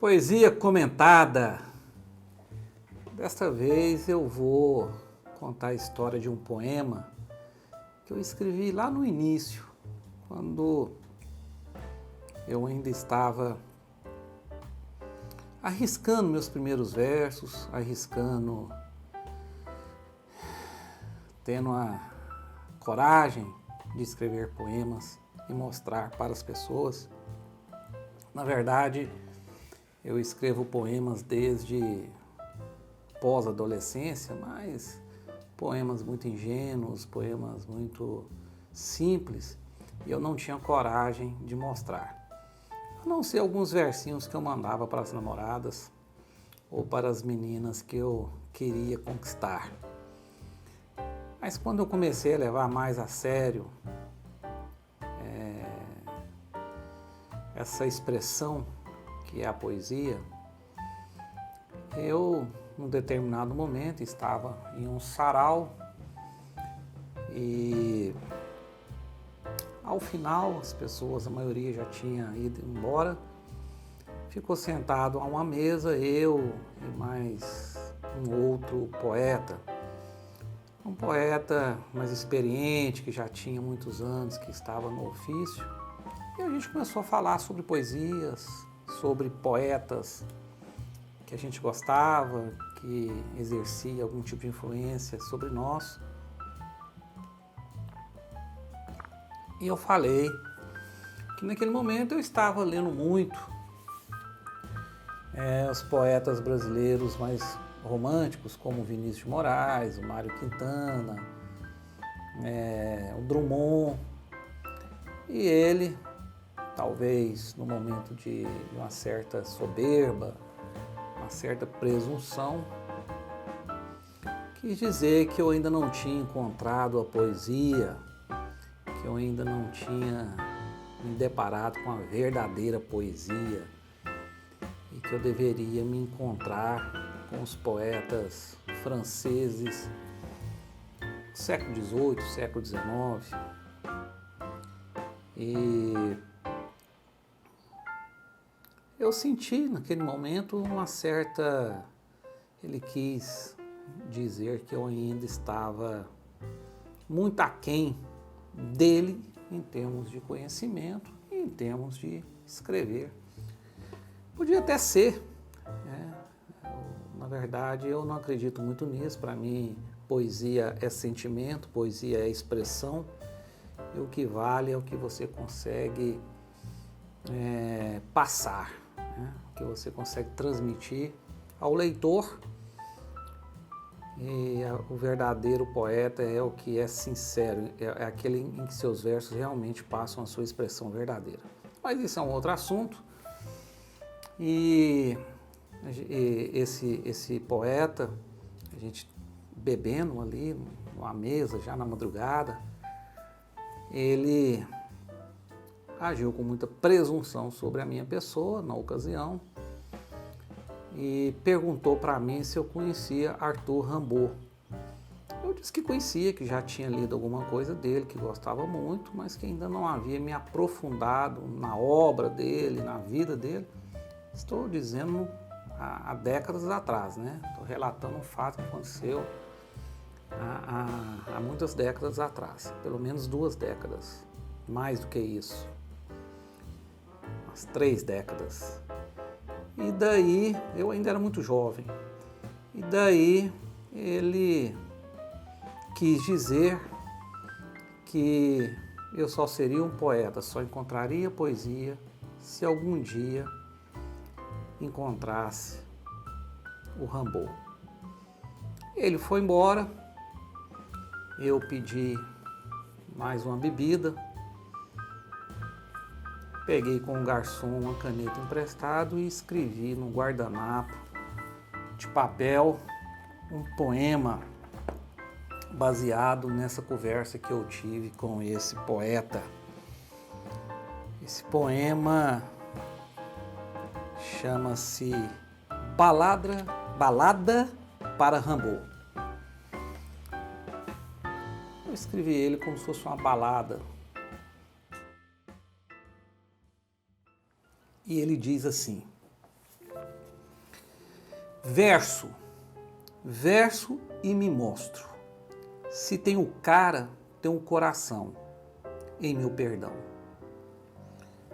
Poesia comentada. Desta vez eu vou contar a história de um poema que eu escrevi lá no início, quando eu ainda estava arriscando meus primeiros versos, tendo a coragem de escrever poemas e mostrar para as pessoas. Na verdade, eu escrevo poemas desde pós-adolescência, mas poemas muito ingênuos, poemas muito simples, e eu não tinha coragem de mostrar. A não ser alguns versinhos que eu mandava para as namoradas ou para as meninas que eu queria conquistar. Mas quando eu comecei a levar mais a sério essa expressão que é a poesia, eu, num determinado momento, estava em um sarau e, ao final, as pessoas, a maioria já tinha ido embora, ficou sentado a uma mesa, eu e mais um outro poeta. Um poeta mais experiente, que já tinha muitos anos, que estava no ofício. E a gente começou a falar sobre poesias, sobre poetas que a gente gostava, que exercia algum tipo de influência sobre nós. E eu falei que naquele momento eu estava lendo muito os poetas brasileiros mais românticos, como Vinícius de Moraes, o Mário Quintana, o Drummond. E ele, talvez no momento de uma certa soberba, uma certa presunção, quis dizer que eu ainda não tinha encontrado a poesia, que eu ainda não tinha me deparado com a verdadeira poesia e que eu deveria me encontrar com os poetas franceses do século XVIII, século XIX. E eu senti naquele momento uma certa... Ele quis dizer que eu ainda estava muito aquém dele em termos de conhecimento e em termos de escrever. Podia até ser, na verdade eu não acredito muito nisso. Para mim, poesia é sentimento, poesia é expressão, e o que vale é o que você consegue passar, o que você consegue transmitir ao leitor. E o verdadeiro poeta é o que é sincero, é aquele em que seus versos realmente passam a sua expressão verdadeira. Mas isso é um outro assunto. E esse poeta, a gente bebendo ali numa mesa, já na madrugada, ele agiu com muita presunção sobre a minha pessoa na ocasião e perguntou para mim se eu conhecia Arthur Rimbaud. Eu disse que conhecia, que já tinha lido alguma coisa dele, que gostava muito, mas que ainda não havia me aprofundado na obra dele, na vida dele. Estou dizendo há décadas atrás, Estou relatando um fato que aconteceu há muitas décadas atrás, pelo menos 2 décadas, mais do que isso, umas 3 décadas. E daí, eu ainda era muito jovem, e daí ele quis dizer que eu só seria um poeta, só encontraria poesia se algum dia encontrasse o Rimbaud. Ele foi embora, eu pedi mais uma bebida, peguei com o garçom uma caneta emprestada e escrevi no guardanapo de papel um poema baseado nessa conversa que eu tive com esse poeta. Esse poema chama-se Balada para Rimbaud. Eu escrevi ele como se fosse uma balada. E ele diz assim: Verso, verso e me mostro. Se tenho cara, tenho coração em meu perdão.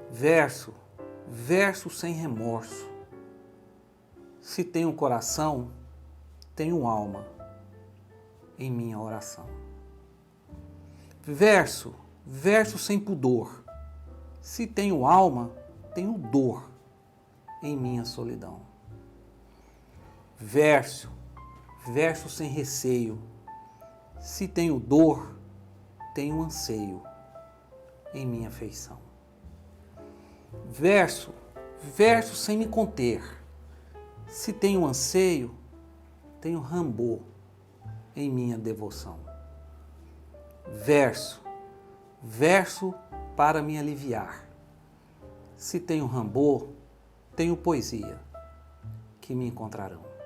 Verso, verso sem remorso. Se tenho coração, tenho alma em minha oração. Verso, verso sem pudor. Se tenho alma, tenho dor em minha solidão. Verso, verso sem receio. Se tenho dor, tenho anseio em minha afeição. Verso, verso sem me conter. Se tenho anseio, tenho rancor em minha devoção. Verso, verso para me aliviar. Se tenho rancor, tenho poesia que me encontrarão.